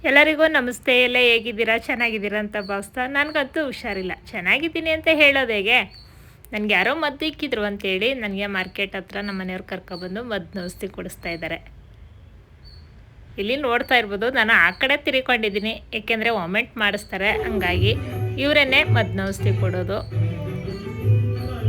ಎಲ್ಲರಿಗೂ ನಮಸ್ತೆ. ಎಲ್ಲ ಹೇಗಿದ್ದೀರಾ? ಚೆನ್ನಾಗಿದ್ದೀರಾ ಅಂತ ಭಾವಿಸ್ತಾ, ನನಗಂತೂ ಹುಷಾರಿಲ್ಲ. ಚೆನ್ನಾಗಿದ್ದೀನಿ ಅಂತ ಹೇಳೋದು ಹೇಗೆ? ನನಗೆ ಯಾರೋ ಮದ್ದು ಇಕ್ಕಿದ್ರು ಅಂತೇಳಿ ನನಗೆ ಮಾರ್ಕೆಟ್ ಹತ್ರ ನಮ್ಮ ಮನೆಯವ್ರು ಕರ್ಕೊಬಂದು ಮದ್ದು ಔಷಧಿ ಕೊಡಿಸ್ತಾ ಇದ್ದಾರೆ. ಇಲ್ಲಿ ನೋಡ್ತಾ ಇರ್ಬೋದು, ನಾನು ಆ ಕಡೆ ತಿರ್ಕೊಂಡಿದ್ದೀನಿ, ಏಕೆಂದರೆ ವಾಮಿಟ್ ಮಾಡಿಸ್ತಾರೆ. ಹಂಗಾಗಿ ಇವರನ್ನೇ ಮದ್ದು ಔಷಧಿ ಕೊಡೋದು.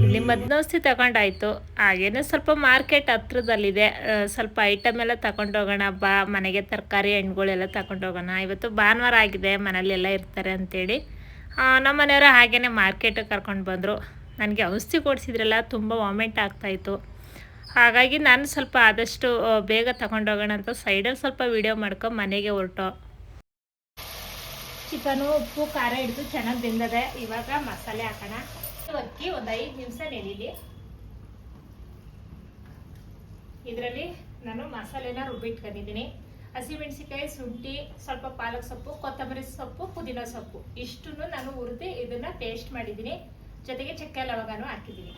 ಇಲ್ಲಿ ಮದ್ದು ಔಷಧಿ ತಗೊಂಡಾಯಿತು. ಹಾಗೇನೆ ಸ್ವಲ್ಪ ಮಾರ್ಕೆಟ್ ಹತ್ರದಲ್ಲಿದೆ, ಸ್ವಲ್ಪ ಐಟಮ್ ಎಲ್ಲ ತಗೊಂಡೋಗೋಣ ಬಾ, ಮನೆಗೆ ತರಕಾರಿ ಹಣ್ಣುಗಳೆಲ್ಲ ತಗೊಂಡೋಗೋಣ, ಇವತ್ತು ಭಾನುವಾರ ಆಗಿದೆ, ಮನೇಲೆಲ್ಲ ಇರ್ತಾರೆ ಅಂಥೇಳಿ ನಮ್ಮ ಮನೆಯವರು ಹಾಗೇ ಮಾರ್ಕೆಟಿಗೆ ಕರ್ಕೊಂಡು ಬಂದರು. ನನಗೆ ಔಷಧಿ ಕೊಡಿಸಿದ್ರಲ್ಲ, ತುಂಬ ವಾಮಿಟ್ ಆಗ್ತಾಯಿತ್ತು. ಹಾಗಾಗಿ ನಾನು ಸ್ವಲ್ಪ ಆದಷ್ಟು ಬೇಗ ತಗೊಂಡೋಗೋಣ ಅಂತ ಸೈಡಲ್ಲಿ ಸ್ವಲ್ಪ ವೀಡಿಯೋ ಮಾಡ್ಕೊಂಡು ಮನೆಗೆ ಹೊರಟು. ಚಿಕನು ಉಪ್ಪು ಖಾರ ಹಿಡಿದು ಚೆನ್ನಾಗಿ ಬೆಂದಿದೆ. ಇವಾಗ ಮಸಾಲೆ ಹಾಕೋಣ. ಅಕ್ಕಿ ಒಂದು 5 ನಿಮಿಷ ನೆನೆಲಿ. ಇದರಲ್ಲಿ ನಾನು ಮಸಾಲೆನ ರುಬ್ಬಿಟ್ಕೊಂಡಿದ್ದೀನಿ. ಹಸಿಮೆಣಸಿಕಾಯಿ, ಶುಂಠಿ, ಸ್ವಲ್ಪ ಪಾಲಕ್ ಸೊಪ್ಪು, ಕೊತ್ತಂಬರಿ ಸೊಪ್ಪು, ಪುದೀನ ಸೊಪ್ಪು ಇಷ್ಟನ್ನು ನಾನು ಹುರಿದು ಇದನ್ನ ಪೇಸ್ಟ್ ಮಾಡಿದ್ದೀನಿ. ಜೊತೆಗೆ ಚಕ್ಕೆ ಲವಂಗನೂ ಹಾಕಿದ್ದೀನಿ.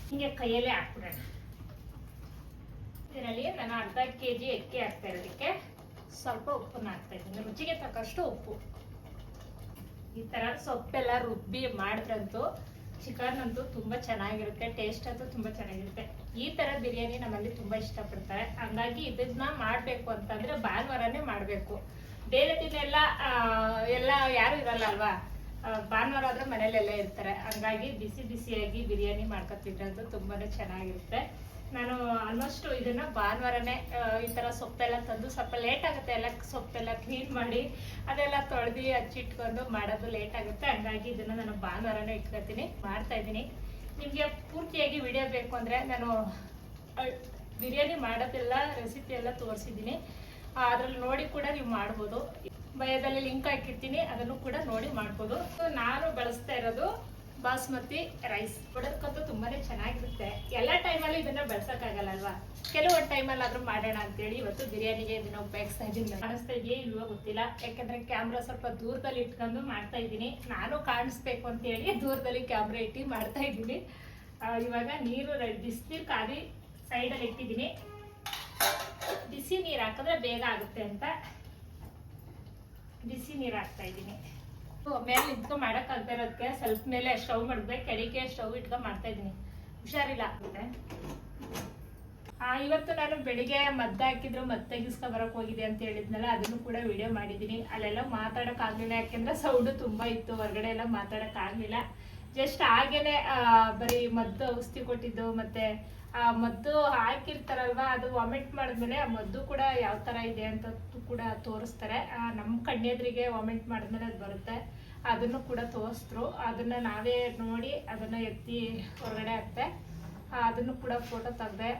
ಹಿಂಗೆ ಕೈಯಲ್ಲೇ ಹಾಕ್ಬಿಡೋಣ. ಇದರಲ್ಲಿ ನಾನು ಅರ್ಧ ಕೆಜಿ ಅಕ್ಕಿ ಹಾಕ್ತಾ ಇರೋದಕ್ಕೆ ಸ್ವಲ್ಪ ಉಪ್ಪನ್ನ ಹಾಕ್ತಾ ಇದ್ದೀನಿ, ರುಚಿಗೆ ತಕ್ಕಷ್ಟು ಉಪ್ಪು. ಈ ತರ ಸೊಪ್ಪೆಲ್ಲ ರುಬ್ಬಿ ಮಾಡಿದ್ರಂತೂ ಚಿಕನ್ ಅಂತೂ ತುಂಬಾ ಚೆನ್ನಾಗಿರುತ್ತೆ, ಟೇಸ್ಟ್ ಅಂತೂ ತುಂಬಾ ಚೆನ್ನಾಗಿರುತ್ತೆ. ಈ ತರ ಬಿರಿಯಾನಿ ನಮ್ಮಲ್ಲಿ ತುಂಬಾ ಇಷ್ಟಪಡ್ತಾರೆ. ಹಂಗಾಗಿ ಇದನ್ನ ಮಾಡ್ಬೇಕು ಅಂತಂದ್ರೆ ಭಾನುವಾರನೇ ಮಾಡ್ಬೇಕು. ಬೇರೆ ದಿನ ಎಲ್ಲ ಯಾರು ಇರಲ್ಲ ಅಲ್ವಾ, ಭಾನುವಾರ ಆದ್ರೆ ಮನೇಲೆಲ್ಲ ಇರ್ತಾರೆ. ಹಂಗಾಗಿ ಬಿಸಿ ಬಿಸಿಯಾಗಿ ಬಿರಿಯಾನಿ ಮಾಡ್ಕೊತಿದ್ರಂತೂ ತುಂಬಾನೇ ಚೆನ್ನಾಗಿರುತ್ತೆ. ನಾನು ಆಲ್ಮೋಸ್ಟ್ ಇದನ್ನ ಭಾನುವಾರನೇ ಈ ತರ ಸೊಪ್ಪೆಲ್ಲ ತಂದು, ಸ್ವಲ್ಪ ಲೇಟ್ ಆಗುತ್ತೆ, ಎಲ್ಲ ಸೊಪ್ಪೆಲ್ಲ ಕ್ಲೀನ್ ಮಾಡಿ ಅದೆಲ್ಲ ತೊಳೆದು ಹಚ್ಚಿಟ್ಕೊಂಡು ಮಾಡೋದು ಲೇಟ್ ಆಗುತ್ತೆ. ಹಂಗಾಗಿ ಇದನ್ನ ನಾನು ಭಾನುವಾರನೇ ಇಟ್ಕೊತೀನಿ, ಮಾಡ್ತಾ ಇದ್ದೀನಿ. ನಿಮ್ಗೆ ಪೂರ್ತಿಯಾಗಿ ವಿಡಿಯೋ ಬೇಕು ಅಂದ್ರೆ ನಾನು ಬಿರಿಯಾನಿ ಮಾಡೋದೆಲ್ಲ ರೆಸಿಪಿ ಎಲ್ಲ ತೋರಿಸಿದ್ದೀನಿ, ಅದ್ರಲ್ಲಿ ನೋಡಿ ಕೂಡ ನೀವು ಮಾಡ್ಬೋದು. ಬಯೋದಲ್ಲಿ ಲಿಂಕ್ ಹಾಕಿರ್ತೀನಿ, ಅದನ್ನು ಕೂಡ ನೋಡಿ ಮಾಡ್ಬೋದು. ನಾನು ಬಳಸ್ತಾ ಇರೋದು ಬಾಸ್ಮತಿ ರೈಸ್. ಕೊಡೋದಕ್ಕಂತೂ ತುಂಬಾನೇ ಚೆನ್ನಾಗಿರುತ್ತೆ. ಎಲ್ಲ ಟೈಮಲ್ಲಿ ಇದನ್ನ ಬಳಸಕ್ಕಾಗಲ್ಲ ಅಲ್ವಾ, ಕೆಲವೊಂದು ಟೈಮಲ್ಲಿ ಆದ್ರೂ ಮಾಡೋಣ ಅಂತೇಳಿ ಇವತ್ತು ಬಿರಿಯಾನಿಗೆ ಇದನ್ನ ಉಪಯೋಗಿಸ್ತಾ ಇದ್ದೀನಿ. ಕಾಣಿಸ್ತಾ ಇದೆಯೇ ಇಲ್ವೋ ಗೊತ್ತಿಲ್ಲ, ಯಾಕಂದ್ರೆ ಕ್ಯಾಮ್ರಾ ಸ್ವಲ್ಪ ದೂರದಲ್ಲಿ ಇಟ್ಕೊಂಡು ಮಾಡ್ತಾ ಇದ್ದೀನಿ. ನಾನು ಕಾಣಿಸ್ಬೇಕು ಅಂತ ಹೇಳಿ ದೂರದಲ್ಲಿ ಕ್ಯಾಮ್ರಾ ಇಟ್ಟು ಮಾಡ್ತಾ ಇದ್ದೀನಿ. ಇವಾಗ ನೀರು ಬಿಸಿನೀರು ಕಾದಿ ಸೈಡಲ್ಲಿ ಇಟ್ಟಿದ್ದೀನಿ. ಬಿಸಿ ನೀರು ಹಾಕಿದ್ರೆ ಬೇಗ ಆಗುತ್ತೆ ಅಂತ ಬಿಸಿ ನೀರು ಹಾಕ್ತಾ ಇದ್ದೀನಿ. ಮೇಲೆ ನಿಂತ್ಕೊಂಡು ಮಾಡಕ್ ಆಗ್ತಾ ಇರೋದಕ್ಕೆ ಸ್ವಲ್ಪ ಮೇಲೆ ಸ್ಟವ್ ಮಾಡಿದ್ರೆ ಕೆಳಗೆ ಸ್ಟವ್ ಇಟ್ಕೊಂಡು ಮಾಡ್ತಾ ಇದ್ದೀನಿ, ಹುಷಾರಿಲ್ಲ. ಇವತ್ತು ನಾನು ಬೆಳಿಗ್ಗೆ ಮದ್ದು ಹಾಕಿದ್ರು ಮದ್ದು ತೆಗಿಸ್ಕೊ ಬರಕ್ ಹೋಗಿದೆ ಅಂತ ಹೇಳಿದ್ನಲ್ಲ, ಅದನ್ನು ಕೂಡ ವಿಡಿಯೋ ಮಾಡಿದ್ದೀನಿ. ಅಲ್ಲೆಲ್ಲ ಮಾತಾಡಕ್ ಆಗ್ಲಿಲ್ಲ, ಯಾಕೆಂದ್ರೆ ಸೌಂಡ್ ತುಂಬಾ ಇತ್ತು, ಹೊರಗಡೆ ಎಲ್ಲ ಮಾತಾಡಕ್ ಆಗ್ಲಿಲ್ಲ. ಜಸ್ಟ್ ಹಾಗೇನೆ ಬರೀ ಮದ್ದು ಔಷಧಿ ಕೊಟ್ಟಿದ್ದು ಮತ್ತೆ ಮದ್ದು ಹಾಕಿರ್ತಾರಲ್ವಾ, ಅದು ವಾಮಿಟ್ ಮಾಡಿದ್ಮೇಲೆ ಆ ಮದ್ದು ಕೂಡ ಯಾವ ತರ ಇದೆ ಅಂತ ಕೂಡ ತೋರಿಸ್ತಾರೆ. ನಮ್ಮ ಕಣ್ಣೆದ್ರಿಗೆ ವಾಮಿಟ್ ಮಾಡಿದ್ಮೇಲೆ ಅದು ಬರುತ್ತೆ, ಅದನ್ನು ಕೂಡ ತೋರಿಸಿದ್ರು. ಅದನ್ನ ನಾವೇ ನೋಡಿ ಅದನ್ನ ಎತ್ತಿ ಹೊರಗಡೆ ಹಾಕ್ತೆ, ಅದನ್ನು ಕೂಡ ಫೋಟೋ ತೆಗ್ದೆ.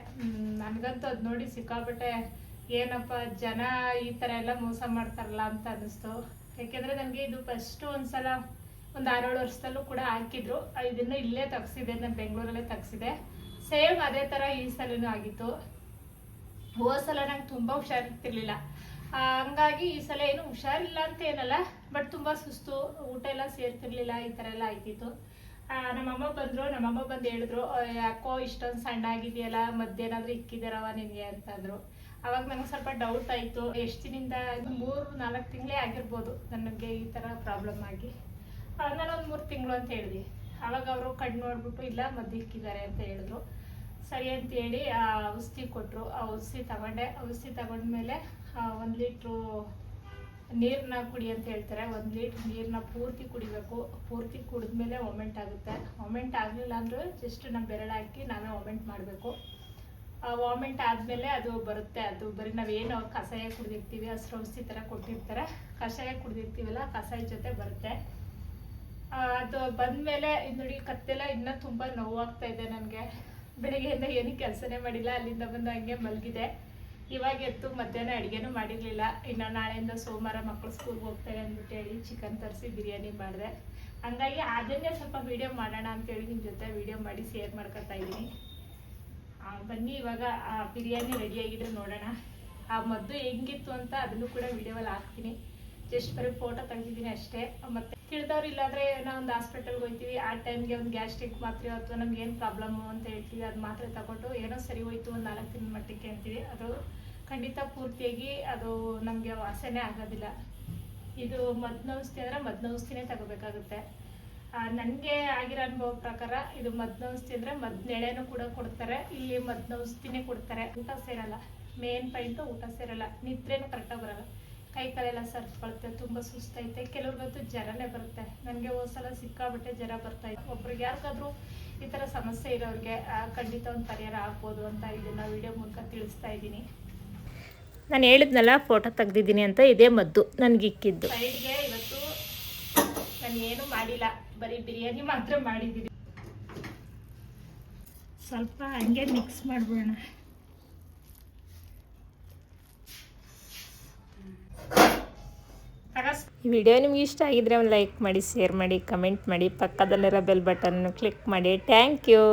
ನನ್ಗಂತೂ ಅದ್ ನೋಡಿ ಸಿಕ್ಕಾಬಿಟ್ಟೆ ಏನಪ್ಪ ಜನ ಈ ತರ ಎಲ್ಲ ಮೋಸ ಮಾಡ್ತಾರಲ್ಲ ಅಂತ ಅನಿಸ್ತು. ಯಾಕೆಂದ್ರೆ ನನಗೆ ಇದು ಫಸ್ಟ್ ಒಂದ್ಸಲ ಒಂದು 6-7 ವರ್ಷದಲ್ಲೂ ಕೂಡ ಹಾಕಿದ್ರು. ಇದನ್ನ ಇಲ್ಲೇ ತಗ್ಸಿದೆ, ನಾನು ಬೆಂಗಳೂರಲ್ಲೇ ತಗ್ಸಿದೆ. ಸೇಮ್ ಅದೇ ತರ ಈ ಸಲನೂ ಆಗಿತ್ತು. ಹೋದ ಸಲ ನಂಗೆ ತುಂಬಾ ಹುಷಾರಿರ್ತಿರ್ಲಿಲ್ಲ, ಹಂಗಾಗಿ ಈ ಸಲ ಏನು ಹುಷಾರಿಲ್ಲ ಅಂತ ಏನಲ್ಲ, ಬಟ್ ತುಂಬಾ ಸುಸ್ತು, ಊಟ ಎಲ್ಲ ಸೇರ್ತಿರ್ಲಿಲ್ಲ, ಈ ತರ ಎಲ್ಲ ಆಯ್ತಿತ್ತು. ನಮ್ಮಮ್ಮ ಬಂದ್ರು, ನಮ್ಮಮ್ಮ ಬಂದು ಹೇಳಿದ್ರು, ಯಾಕೋ ಇಷ್ಟೊಂದು ಸಣ್ಣ ಆಗಿದೆಯಲ್ಲ, ಮತ್ತೇನಾದ್ರೂ ಇಕ್ಕಿದಾರವ ನಿನ್ಗೆ ಅಂತಂದ್ರು. ಅವಾಗ ನನಗೆ ಸ್ವಲ್ಪ ಡೌಟ್ ಆಯ್ತು, ಎಷ್ಟು ದಿನದಿಂದ 3-4 ತಿಂಗಳೇ ಆಗಿರ್ಬೋದು ನನಗೆ ಈ ತರ ಪ್ರಾಬ್ಲಮ್ ಆಗಿ. ನಾನೊಂದು 3 ತಿಂಗಳು ಅಂತ ಹೇಳಿದೆ. ಅವಾಗ ಅವರು ಕಣ್ಣು ನೋಡ್ಬಿಟ್ಟು ಇಲ್ಲ ಮದ್ದು ಇಕ್ಕಿದ್ದಾರೆ ಅಂತ ಹೇಳಿದ್ರು. ಸರಿ ಅಂತ ಹೇಳಿ ಔಷಧಿ ಕೊಟ್ಟರು. ಆ ಔಷಧಿ ತಗೊಂಡೆ. ಔಷಧಿ ತಗೊಂಡ್ಮೇಲೆ 1 ಲೀಟ್ರು ನೀರನ್ನ ಕುಡಿ ಅಂತ ಹೇಳ್ತಾರೆ. 1 ಲೀಟ್ರ್ ನೀರನ್ನ ಪೂರ್ತಿ ಕುಡಿಬೇಕು. ಪೂರ್ತಿ ಕುಡಿದ್ಮೇಲೆ ವಾಮಿಂಟ್ ಆಗುತ್ತೆ. ವಾಮಿಂಟ್ ಆಗಲಿಲ್ಲ ಅಂದ್ರೆ ಜಸ್ಟ್ ನಮ್ಮ ಬೆರಳು ಹಾಕಿ ನಾವೇ ವಾಮಿಂಟ್ ಮಾಡಬೇಕು. ವಾಮಿಂಟ್ ಆದಮೇಲೆ ಅದು ಬರುತ್ತೆ. ಅದು ಬರೀ ನಾವೇನು ಕಷಾಯ ಕುಡಿದಿರ್ತೀವಿ, ಹಸಿರು ಔಷಧಿ ಥರ ಕೊಟ್ಟಿರ್ತಾರೆ, ಕಷಾಯ ಕುಡಿದಿರ್ತೀವಲ್ಲ, ಕಷಾಯ ಜೊತೆ ಬರುತ್ತೆ. ಅದು ಬಂದಮೇಲೆ ನೋಡಿ ಕತ್ತೆಲ್ಲ ಇನ್ನೂ ತುಂಬ ನೋವಾಗ್ತಾ ಇದೆ ನನಗೆ. ಬೆಳಿಗ್ಗೆಯಿಂದ ಏನು ಕೆಲಸನೇ ಮಾಡಿಲ್ಲ, ಅಲ್ಲಿಂದ ಬಂದು ಹಂಗೆ ಮಲಗಿದೆ. ಇವಾಗ ಎದ್ದು ಮಧ್ಯಾಹ್ನ ಅಡುಗೆನೂ ಮಾಡಿರಲಿಲ್ಲ. ಇನ್ನು ನಾಳೆಯಿಂದ ಸೋಮವಾರ ಮಕ್ಕಳು ಸ್ಕೂಲ್ಗೆ ಹೋಗ್ತಾರೆ ಅಂದ್ಬಿಟ್ಟು ಹೇಳಿ ಚಿಕನ್ ತರಿಸಿ ಬಿರಿಯಾನಿ ಮಾಡಿದೆ. ಹಂಗಾಗಿ ಅದನ್ನೇ ಸ್ವಲ್ಪ ವೀಡಿಯೋ ಮಾಡೋಣ ಅಂತೇಳಿ ನಿಮ್ಮ ಜೊತೆ ವೀಡಿಯೋ ಮಾಡಿ ಶೇರ್ ಮಾಡ್ಕೊತಾ ಇದ್ದೀನಿ. ಬನ್ನಿ ಇವಾಗ ಬಿರಿಯಾನಿ ರೆಡಿಯಾಗಿದ್ರೆ ನೋಡೋಣ. ಆ ಮದ್ದು ಹೆಂಗಿತ್ತು ಅಂತ ಅದನ್ನು ಕೂಡ ವಿಡಿಯೋದಲ್ಲಿ ಹಾಕ್ತೀನಿ. ಜಸ್ಟ್ ಬರೀ ಫೋಟೋ ತೆಗೆದಿದ್ದೀನಿ ಅಷ್ಟೇ. ಮತ್ತೆ ತಿಳಿದವ್ರು ಇಲ್ಲಾಂದ್ರೆ ನಾವು ಒಂದು ಹಾಸ್ಪಿಟಲ್ಗೆ ಹೋಗ್ತೀವಿ, ಆ ಟೈಮ್ಗೆ ಒಂದು ಗ್ಯಾಸ್ಟ್ರಿಕ್ ಮಾತ್ರೆ ಅಥವಾ ನಮ್ಗೆ ಏನು ಪ್ರಾಬ್ಲಮ್ಮು ಅಂತ ಹೇಳ್ತೀವಿ, ಅದು ಮಾತ್ರೆ ತಗೊಂಡು ಏನೋ ಸರಿ ಹೋಯ್ತು ಒಂದು 4 ದಿನ ಮಟ್ಟಕ್ಕೆ ಅಂತೀವಿ. ಅದು ಖಂಡಿತ ಪೂರ್ತಿಯಾಗಿ ಅದು ನಮಗೆ ವಾಸನೆ ಆಗೋದಿಲ್ಲ. ಇದು ಮದ್ನೌಷಧಿ ಅಂದರೆ ಮದ್ನೌಷಧಿನೇ ತಗೋಬೇಕಾಗುತ್ತೆ. ನನಗೆ ಆಗಿರೋ ಅನುಭವ ಪ್ರಕಾರ ಇದು ಮದ್ನೌಷಧಿ ಅಂದರೆ ಮದ್ನೆಳೆನೂ ಕೂಡ ಕೊಡ್ತಾರೆ, ಇಲ್ಲಿ ಮದ್ನೌಷಧಿನೇ ಕೊಡ್ತಾರೆ. ಊಟ ಸೇರಲ್ಲ, ಮೇನ್ ಪಾಯಿಂಟು ಊಟ ಸೇರಲ್ಲ, ನಿದ್ರೆನೂ ಕರೆಕ್ಟಾಗಿ ಬರಲ್ಲ, ಕೈ ಕಾಲೆಲ್ಲ ಸರ್ಚ್ಕೊಳುತ್ತೆ, ತುಂಬ ಸುಸ್ತೈತೆ, ಕೆಲವ್ರಿಗಂತೂ ಜ್ವರನೇ ಬರುತ್ತೆ. ನನಗೆ ಹೋದ್ಸಲ ಸಿಕ್ಕಾಬಿಟ್ಟೆ ಜ್ವರ ಬರ್ತಾಯಿತ್ತು. ಒಬ್ರಿಗೆ ಯಾರಿಗಾದ್ರೂ ಈ ಥರ ಸಮಸ್ಯೆ ಇರೋರಿಗೆ ಖಂಡಿತ ಒಂದು ಪರಿಹಾರ ಆಗ್ಬೋದು ಅಂತ ಇದನ್ನು ವಿಡಿಯೋ ಮೂಲಕ ತಿಳಿಸ್ತಾ ಇದ್ದೀನಿ. ನಾನು ಹೇಳಿದ್ನಲ್ಲ ಫೋಟೋ ತೆಗ್ದಿದ್ದೀನಿ ಅಂತ, ಇದೇ ಮದ್ದು ನನಗಿಕ್ಕಿದ್ದು. ಸೈಡ್ಗೆ ಇವತ್ತು ನಾನು ಏನು ಮಾಡಿಲ್ಲ, ಬರೀ ಬಿರಿಯಾನಿ ಮಾತ್ರ ಮಾಡಿದ್ದೀನಿ. ಸ್ವಲ್ಪ ಹಂಗೆ ಮಿಕ್ಸ್ ಮಾಡಿಬಿಡೋಣ. ಈ ವಿಡಿಯೋ ನಿಮ್ಗೆ ಇಷ್ಟ ಆಗಿದ್ರೆ ಒಂದು ಲೈಕ್ ಮಾಡಿ, ಶೇರ್ ಮಾಡಿ, ಕಮೆಂಟ್ ಮಾಡಿ, ಪಕ್ಕದಲ್ಲಿರೋ ಬೆಲ್ ಬಟನ್ನು ಕ್ಲಿಕ್ ಮಾಡಿ. Thank you.